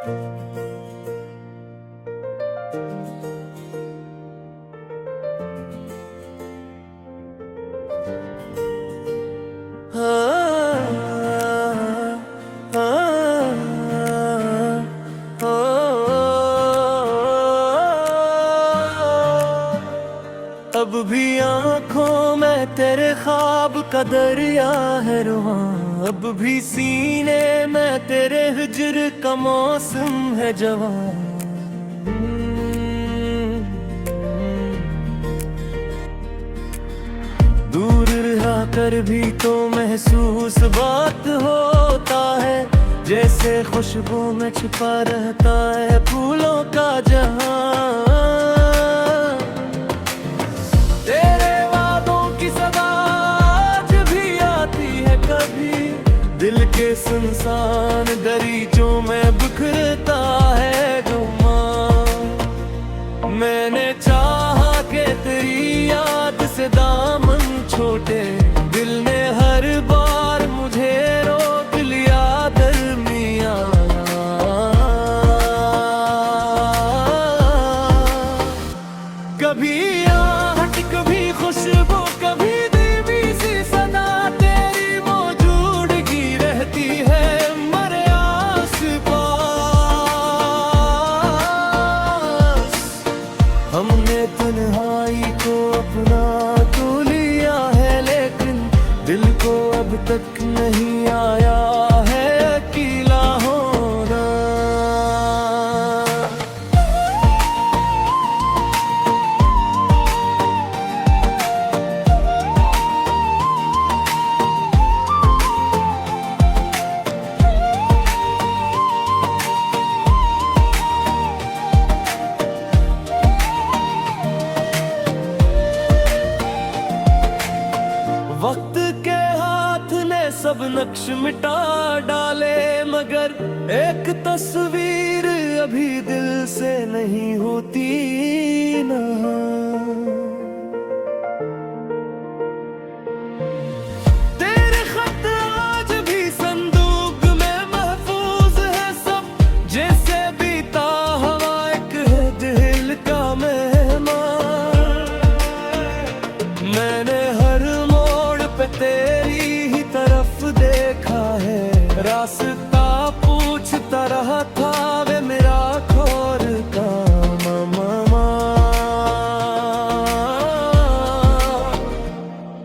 अब भी आँखों में तेरे ख्वाब का दरिया है रुआं, अब भी सीने में तेरे हिज्र का मौसम है जवां। दूर रह कर भी तो महसूस बात होता है, जैसे खुशबू में छिपा रहता है फूलों का जहां। तेरे वादों की सदा आज भी आती है कभी, दिल के सुनसान दरीचों में बिखरता है गुमां। मैंने चाहा कि तेरी याद से दामन छोटे, दिल ने हर बार मुझे रोक लिया दरमियां। कभी आहट कभी खुशबू कभी धीमी सी सदा, तेरी मौजूदगी रहती है मेरे आस-पास। हमने तन्हाई को अपना तो लिया है, लेकिन दिल को अब तक नहीं आया है अकेला होना। वक्त के हाथ ने सब नक्श मिटा डाले, मगर एक तस्वीर अभी दिल से नहीं होती ना। तेरे खत आज भी संदूक में महफूज है सब, जैसे बीता हवा एक है दिल का मेहमान। मैंने हर तेरी ही तरफ देखा है, रास्ता पूछता रहा था वे मेरा खोर का मामा।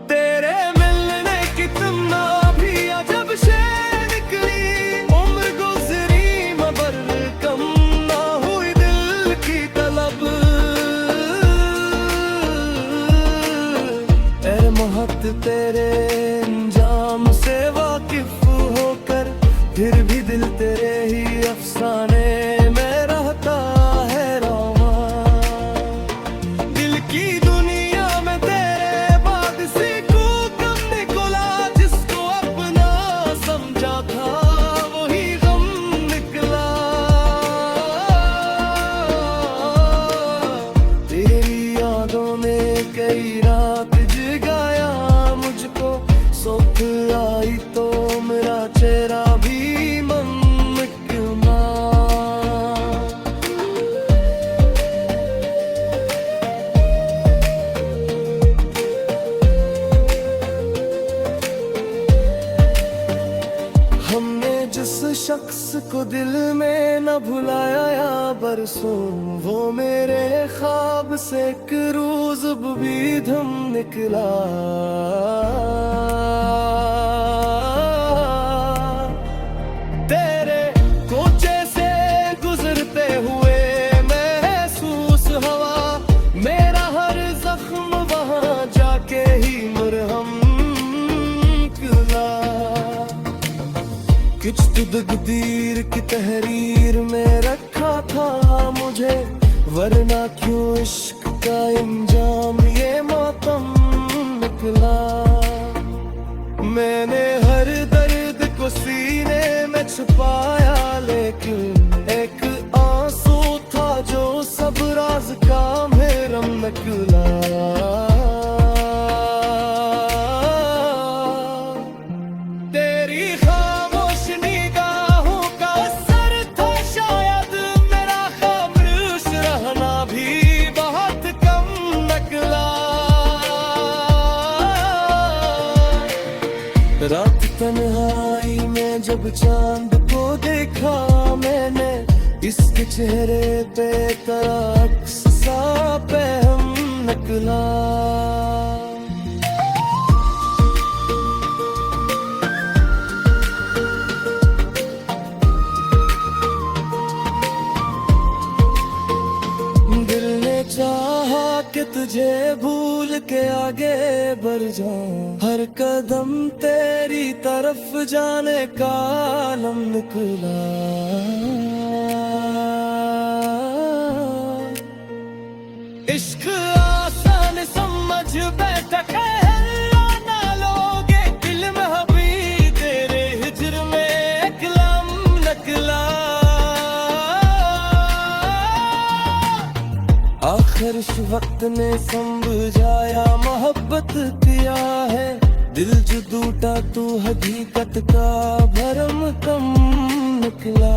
तेरे मिलने की तमन्ना भी अजब से निकली, उम्र गुजरी मगर कम ना हुई दिल की तलब। ए मोहब्बत तेरे अंजाम से वाकिफ होकर, फिर भी दिल तेरे ही अफसाने में रहता है रवां। दिल की दुनिया में तेरे बाद सीखू कब निकला, जिसको अपना समझा था वही गम निकला। तेरी यादों में कई रात जगाया मुझको, सुख आई तो मेरा चेहरा भी ममकना। हमने जिस शख्स को दिल में न भुलाया या बरसों, वो मेरे ख्वाब से एक रोज भी धम निकला। तेरे कोचे से गुजरते हुए महसूस हवा, मेरा हर जख्म वहां जाके ही मरहम निकला। कुछ तो तकदीर की तहरीर में रखा था मुझे, वरना क्यों इश्क का इंजाम ये मातम निकला। मैंने हर दर्द को सीने में छुपाया, लेकिन एक आंसू था जो सब राज का मेरा निकला। तेरी खामोश निगाहों का असर था शायद, जब चांद को देखा मैंने, इसके चेहरे पे अक्स सा पैम निकला। दिल ने चाहा कि तुझे भूल के आगे बढ़ जाऊं, हर कदम तेरी तरफ जाने का आलम निकला। इश्क आसान समझ बैठा कहला ना लोगे, दिल में हबी तेरे हिजर में एक लम निकला। आखिर इस वक्त ने समझाया मोहब्बत किया है, दिल जो टूटा तू हकीकत का भरम कम निकला।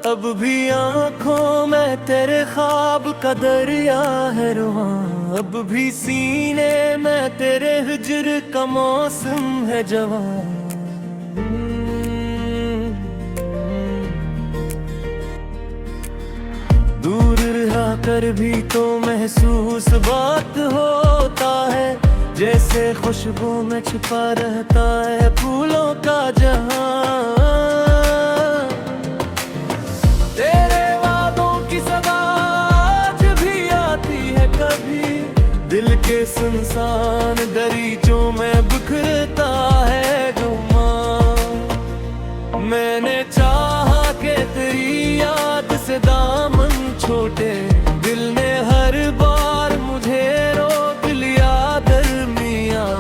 अब भी आँखों में तेरे ख्वाब का दरिया है रुहां, अब भी सीने में तेरे हिजर का मौसम है जवां। दूर रहा कर भी तो महसूस बात होता है, जैसे खुशबू में छिपा रहता है फूलों का जहां। तेरे वादों की सदा आज भी आती है कभी, दिल के सुनसान दरीचों में बिखरता है गुमां। मैंने चाहा कि तेरी याद से दामन छोटे, दिल ने हर बार मुझे रोक लिया दरमियां।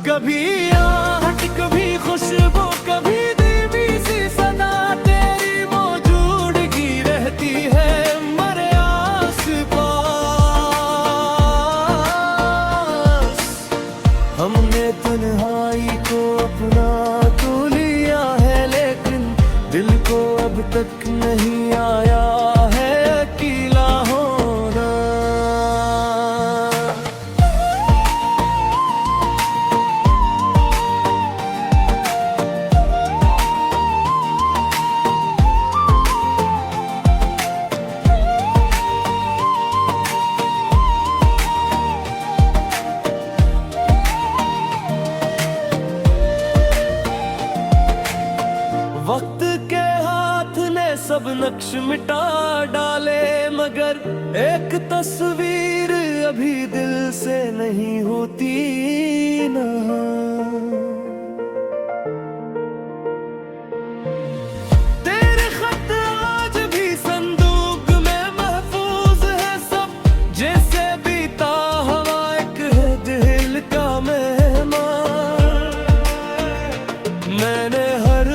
कभी आहट कभी खुशबू कभी धीमी सी सदा, तेरी मौजूदगी रहती है मरे आस पास। हमने तन्हाई को अपना तो लिया है, लेकिन दिल को अब तक नहीं आया है अकेला होना। वक्त के हाथ ने सब नक्श मिटा डाले, मगर एक तस्वीर अभी दिल से नहीं होती ना। तेरे खत आज भी संदूक में महफूज है सब, जैसे बीता हवा एक है दिल का मेहमान। मैंने हर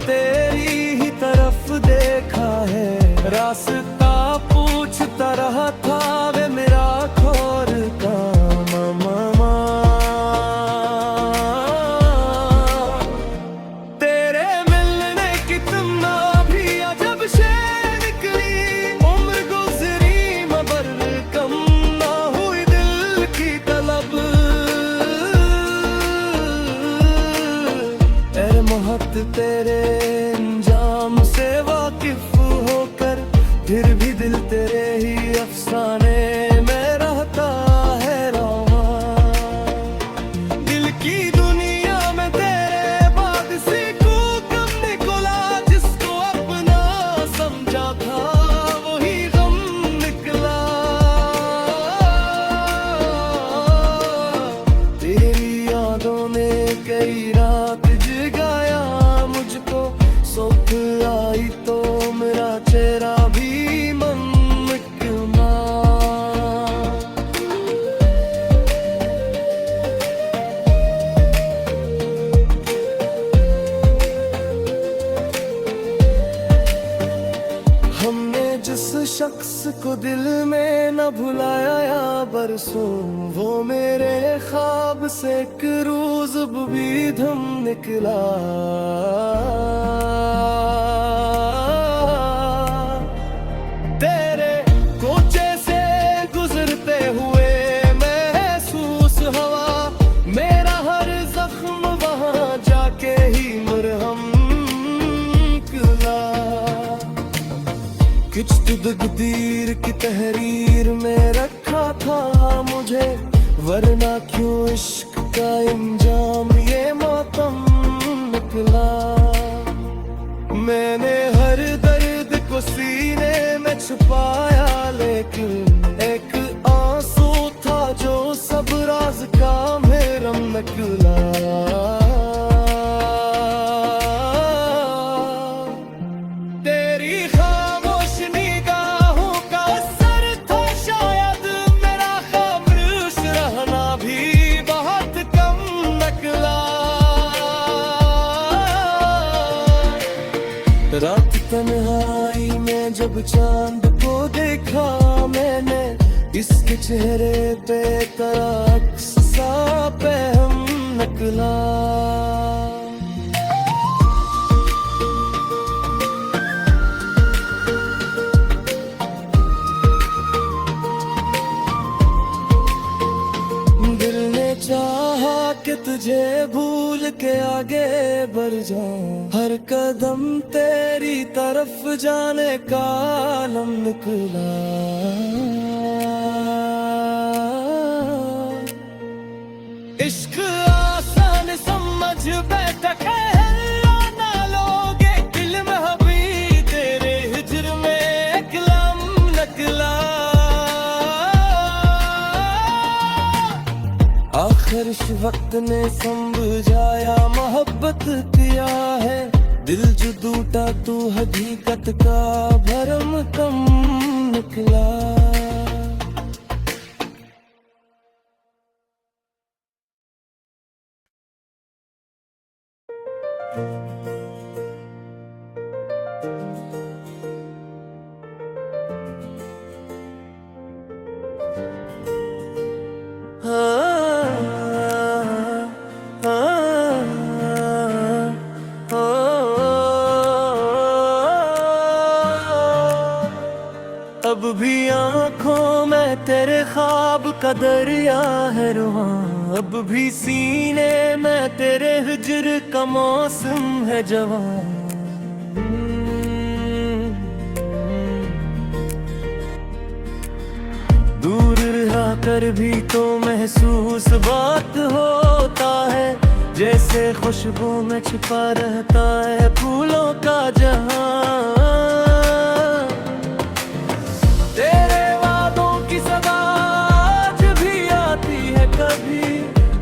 तेरी ही तरफ देखा है, रास्ता पूछता रहा था वे मेरा खोर का मामा। तेरे मिलने कितना भी अजब से निकली, उम्र गुजरी मगर कम ना हुई दिल की तलब। ऐ मोहब्बत तेरे अंजाम से वाकिफ होकर, फिर भी दिल तेरे ही अफसाने में रहता है रवां। दिल की दुनिया में तेरे बाद से को कम निकला, जिसको अपना समझा था वही गम निकला। तेरी यादों ने कई रात जगाया मुझको, सुख आई तो मेरा चेहरा भी ममकमा। को दिल में न भुलाया या बरसों, वो मेरे ख्वाब से एक रोज भी धम निकला। तेरे कोचे से गुजरते हुए महसूस हवा, मेरा हर जख्म वहां जाके ही मरहम निकला। कुछ तकदीर की तहरीर में रखा था मुझे, वरना क्यों इश्क का इंजाम ये मातम निकला। मैंने हर दर्द को सीने में छुपाया, लेकिन एक आंसू था जो सब राज का महरम निकला। रात तन्हाई में जब चांद को देखा मैंने, इसके चेहरे पे तेरा अक्स सा पैम निकला। दिल ने चाहा कि तुझे भूल के आगे बढ़ जाऊं, हर कदम तेरी तरफ जाने का आलम निकला। इश्क आसान समझ बैठा कहला ना लोगे, दिल में हबी तेरे हिजर में एक लम निकला। आखिर इस वक्त ने समझाया मोहब्बत किया है, दिल जो टूटा तू हकीकत का भरम कम निकला। अब भी आँखों में तेरे ख्वाब का दरिया है रुहां, अब भी सीने में तेरे हिजर का मौसम है जवां। दूर रहा कर भी तो महसूस बात होता है, जैसे खुशबू में छिपा रहता है फूलों का जहां।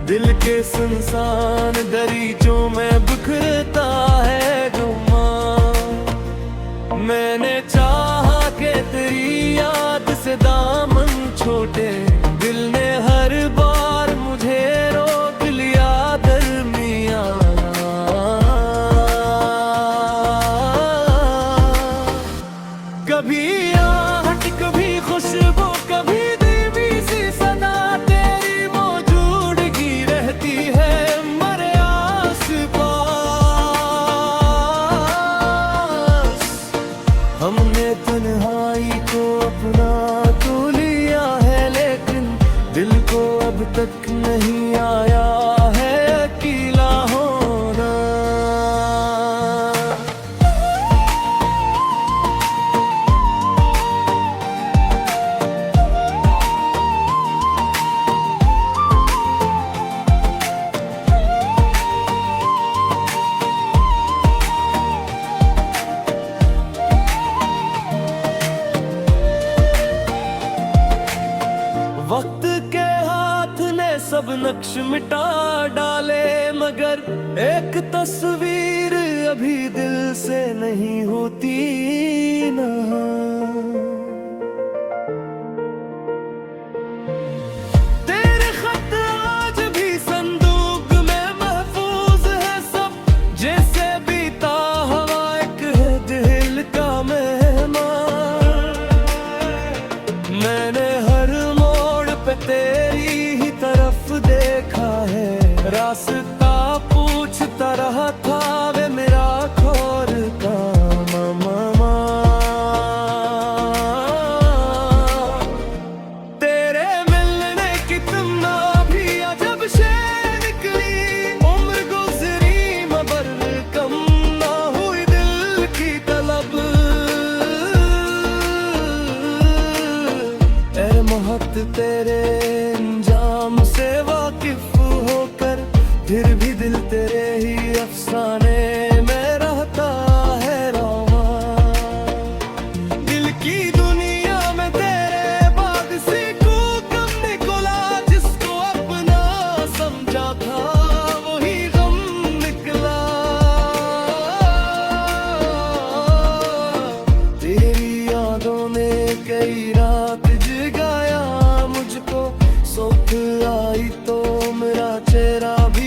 दिल के सुनसान दरीचों में बिखरता है गुमान। मैंने चाहा कि तेरी याद से दामन छोटे, दिल ने हर बार मुझे रोक लिया दरमियां। कभी आहट कभी खुशबू कभी धीमी सी सदा, तेरी मौजूदगी रहती है मरे आस पास। हमने तन्हाई को अपना तो लिया है, लेकिन दिल को अब तक नहीं आया है अकेला होना। वक्त के हाथ ने सब नक्श मिटा डाले, मगर एक तस्वीर अभी दिल से नहीं होती ना। तेरे खत आज भी संदूक में महफूज है सब, जैसे बीता हवा एक है दिल का मेहमान। रहा था वे मेरा खोर का मामा। तेरे मिलने कितना भी अजब से निकली उम्र गुजरी मगर कम ना हुई दिल की तलब। ए मोहब्बत तेरे अंजाम से वाकिफ होकर फिर भी दिल तेरे ही अफसाने में रहता है रवा। दिल की दुनिया में तेरे बाद से को कम निकला, जिसको अपना समझा था वही गम निकला। तेरी यादों ने कई रात जगाया मुझको, सुख आई तो मेरा चेहरा भी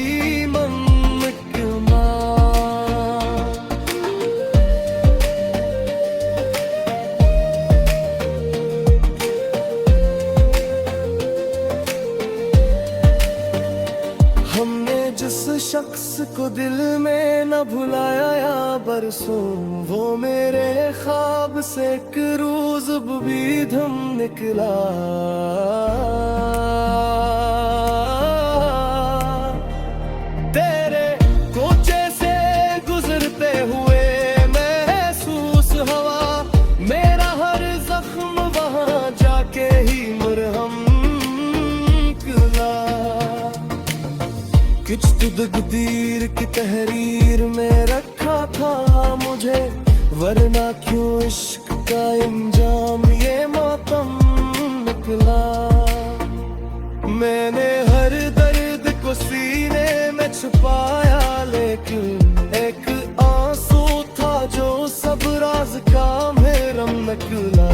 जिस शख्स को दिल में न भुलाया या बरसों, वो मेरे ख्वाब से एक रोज भी धम निकला। तेरे कोचे से गुजरते हुए महसूस हवा, मेरा हर जख्म वहां जाके ही मरहम कुछ तो तकदीर की तहरीर में रखा था मुझे, वरना क्यों इश्क का इंजाम ये मातम निकला। मैंने हर दर्द को सीने में छुपाया, लेकिन एक आंसू था जो सब राज का महरम निकला।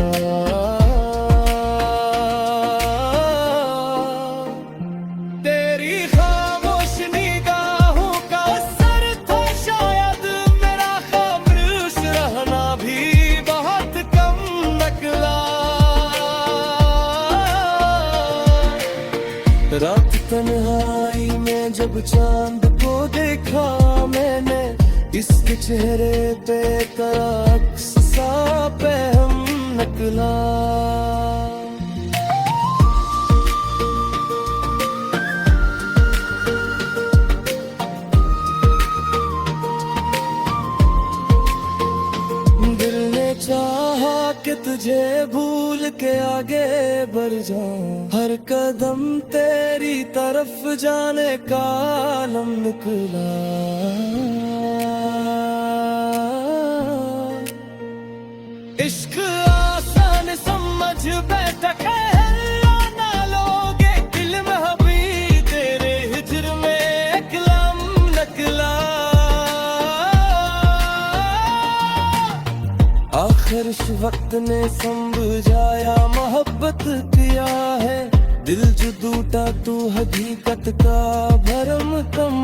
रात तन्हाई में जब चांद को देखा मैंने, इसके चेहरे पे अक्स सा पैम निकला। दिल ने चाहा कि तुझे भूल के आगे बढ़ जाऊं, हर कदम तेरी तरफ जाने का आलम निकला। इश्क आसान समझ बैठा ना लोगे, दिल में हबी तेरे हिजर में एक लम निकला। आखिर इस वक्त ने समझाया मोहब्बत किया है, दिल जो टूटा तू हकीकत का भरम कम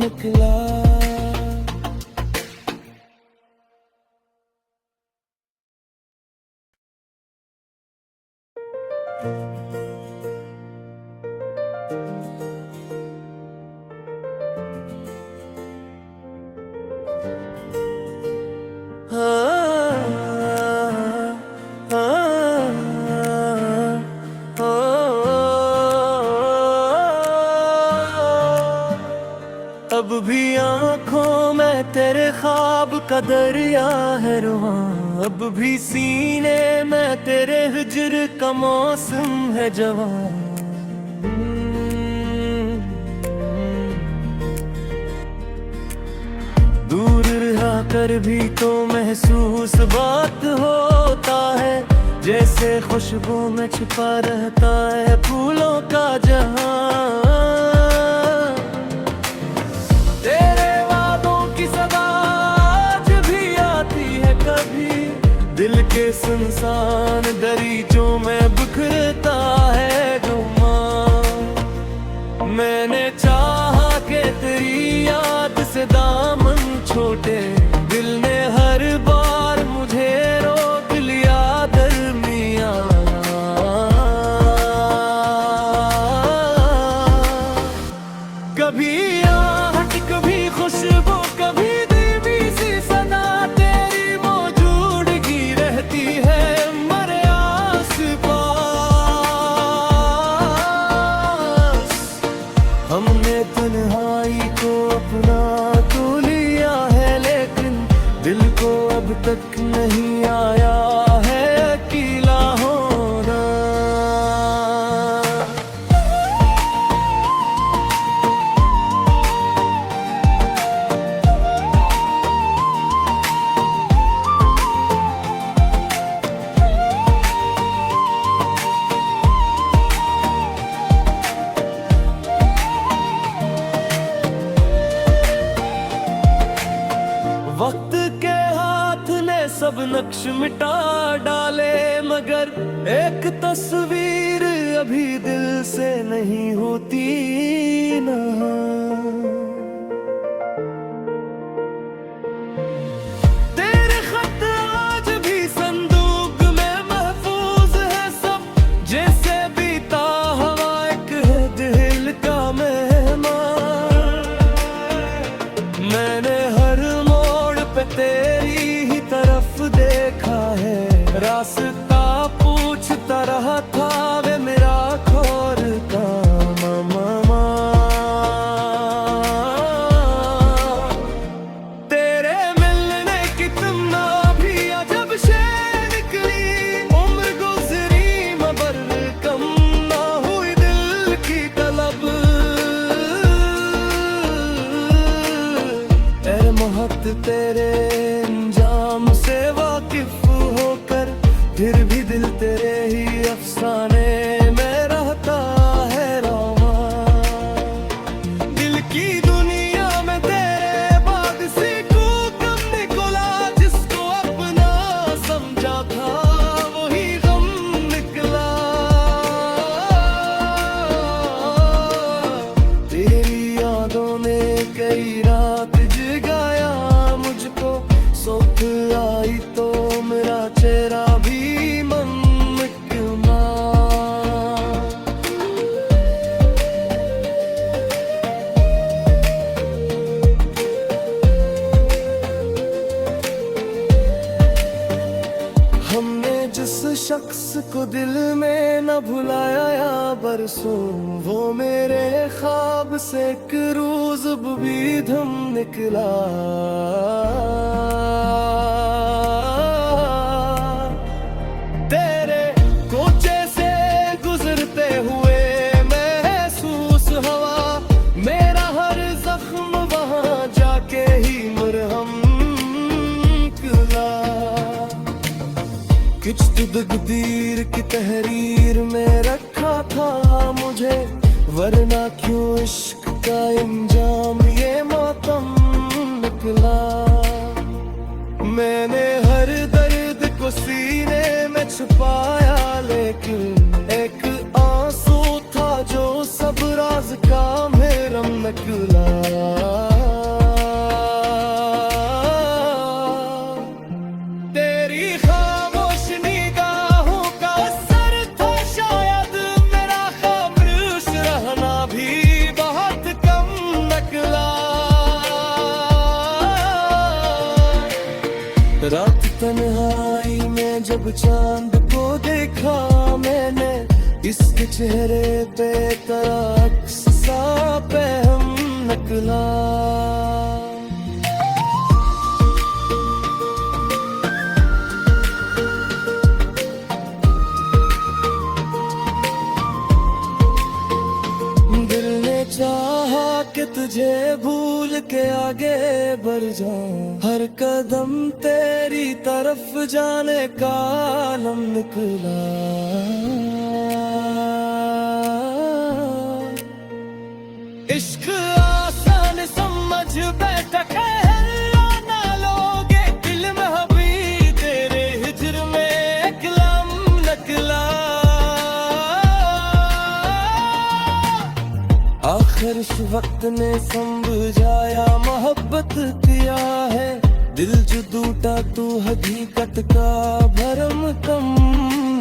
निकला। अब भी आँखों में तेरे ख्वाब का दरिया है रुआं, अब भी सीने में तेरे हिजर का मौसम है जवां। दूर रहा कर भी तो महसूस बात होता है, जैसे खुशबू में छिपा रहता है फूलों का जहां। दिल के सुनसान दरीचों में बिखरता है गुमां। मैंने चाहा कि तेरी याद से दामन छोटे, दिल ने हर बार मुझे रोक लिया दरमियां। कभी आहट कभी खुशबू नहीं आया है अकेला होना। वक्त के हाथ ने सब नक्श मिटा डाले, मगर एक तस्वीर अभी दिल से नहीं होती ना। तेरे खत आज भी संदूक में महफूज है सब, जैसे बीता हवा एक है दिल का मेहमान। मैंने हर तेरी ही तरफ देखा है, रास्ता पूछता रहा था वे मेरा खोर का मामा। तेरे मिलने की तमन्ना भी अजब से निकली, उम्र गुजरी मगर कम ना हुई दिल की तलब। ऐ मोहब्बत तेरे अंजाम से वाकिफ होकर, फिर भी दिल तेरे ही अफसाने में रहता है रवा। दिल की दुनिया में तेरे बाद से कम निकला, जिसको अपना समझा था वही गम निकला। तेरी यादों ने कई रात जगाया मुझको, सुख आई तो मेरा चेहरा भी मनमकमा। हमने जिस शख्स को दिल में न भुलाया या बरसों, वो मेरे ख्वाब से एक रोज भी धम निकला। तेरे कोचे से गुजरते हुए महसूस हवा, मेरा हर जख्म वहां जाके ही मरहम निकला। कुछ तो तकदीर की तहरीर में रखा था मुझे, वरना क्यों इश्क का इंजाम ये मातम निकला। मैंने हर दर्द को सीने में छुपाया, लेकिन एक आंसू था जो सब राज का महरम निकला। रात तन्हाई में जब चांद को देखा मैंने, इसके चेहरे पे तेरा अक्स सा पैम निकला। दिल ने चाहा कि तुझे भूल के आगे बढ़ जाऊं, हर कदम तेरी तरफ जाने का आलम निकला। इश्क आसान समझ बैठा कहला ना लोगे, दिल में हबी तेरे हिजर में एक लम निकला। आखिर इस वक्त ने समझाया मोहब्बत किया है, दिल जो टूटा तू हकीकत का भरम कम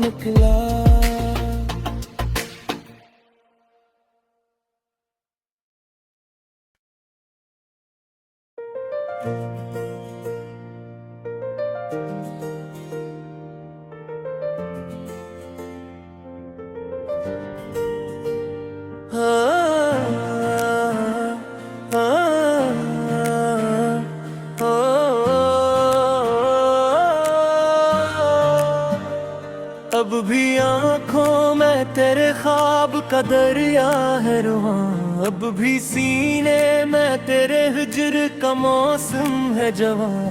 निकला। तेरे ख्वाब का दरिया है रुआं, अब भी सीने में तेरे हिज्र का मौसम है जवां।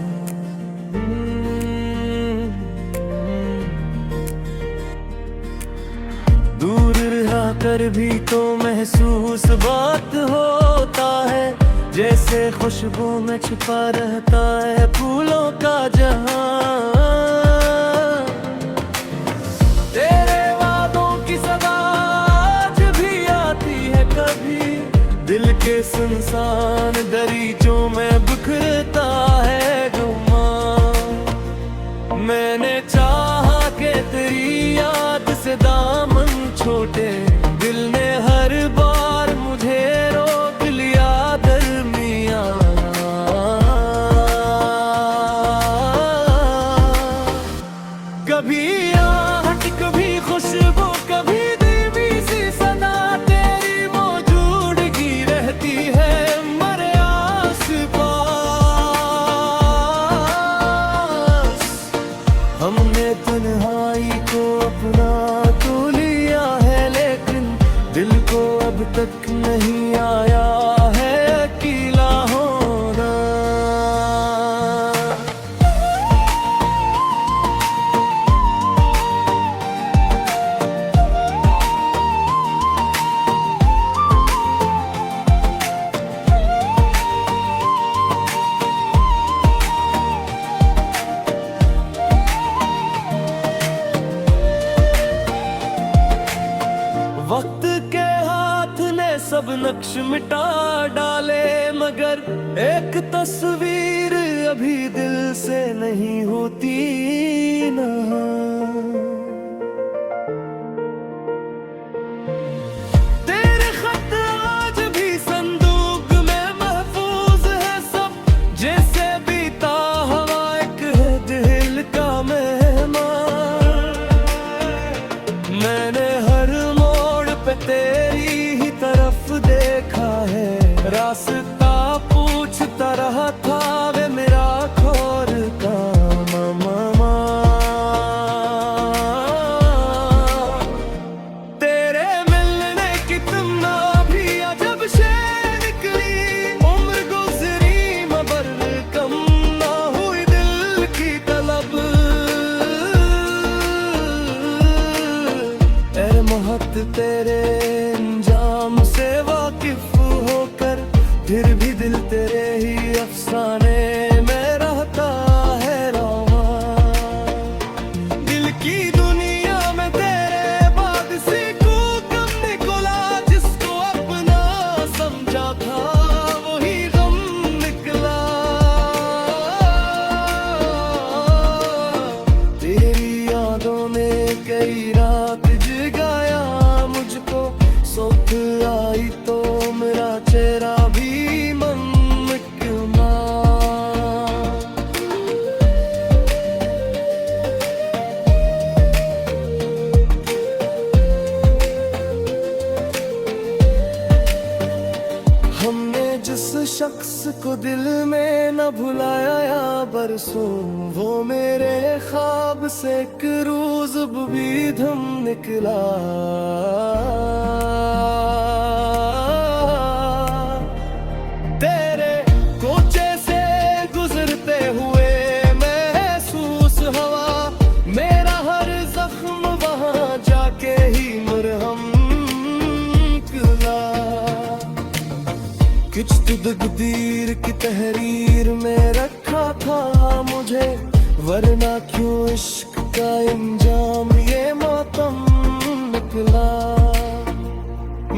दूर रहा कर भी तो महसूस बात होता है, जैसे खुशबू में छुपा रहता है फूलों का जहां। तेरे वादों की सदा आज भी आती है कभी, दिल के सुनसान दरीचों में बिखरता है गुमां। मैंने चाहा कि तेरी याद से दामन छोटे, दिल ने हर बार मुझे रोक लिया दरमियां। कभी आहट कभी खुशबू कभी धीमी सी सदा, तेरी मौजूदगी रहती है मरे आस पास। हमने तन्हाई को अपना तो लिया है, लेकिन दिल को अब तक नहीं आया है अकेला होना। वक्त के हाथ ने सब नक्श मिटा डाले, मगर एक तस्वीर अभी दिल से नहीं होती ना। तेरे खत आज भी संदूक में महफूज है सब, जैसे बीता हवा एक है दिल का मेहमान। मैंने हर तेरी ही तरफ देखा है, रास्ता पूछता रहा था वे मेरा खोर का मामा। तेरे मिलने की तमन्ना भी अजब से निकली, उम्र गुजरी मगर कम ना हुई दिल की तलब। ए मोहब्बत तेरे अंजाम से वाकिफ होकर, फिर भी दिल तेरे ही अफसाने में रहता है रवां। दिल की दुनिया में तेरे बाद सीखू कम निकला, जिसको अपना समझा था वही गम निकला। तेरी यादों ने कई रात जगाया मुझको, सोच आई तो मेरा चेहरा भी ममकना। हमने जिस शख्स को दिल में न भुलाया या बरसों, वो मेरे ख्वाब से एक रोज भी धम निकला। तेरे कोचे से गुजरते हुए महसूस हवा, मेरा हर जख्म वहां जाके ही मरहम निकला। कुछ तो तकदीर की तहरीर में रखा था मुझे, वरना क्यों इश्क का इंजाम ये मातम निकला।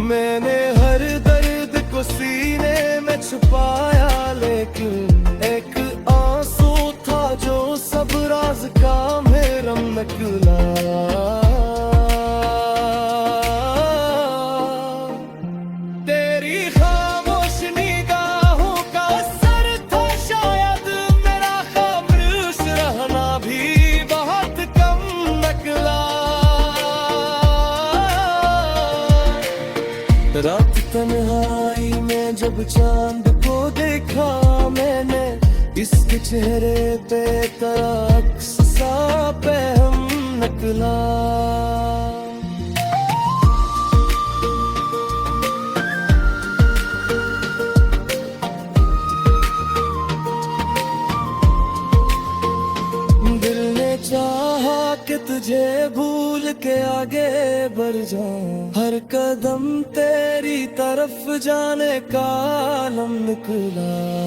मैंने हर दर्द को सीने में छुपाया, लेकिन एक आंसू था जो सब राज का मेरा निकला। रात तन्हाई में जब चांद को देखा मैंने, इसके चेहरे पे तरक्स सा पे हम निकला। कि तुझे भूल के आगे बढ़ जाऊं, हर कदम तेरी तरफ जाने का आलम निकला।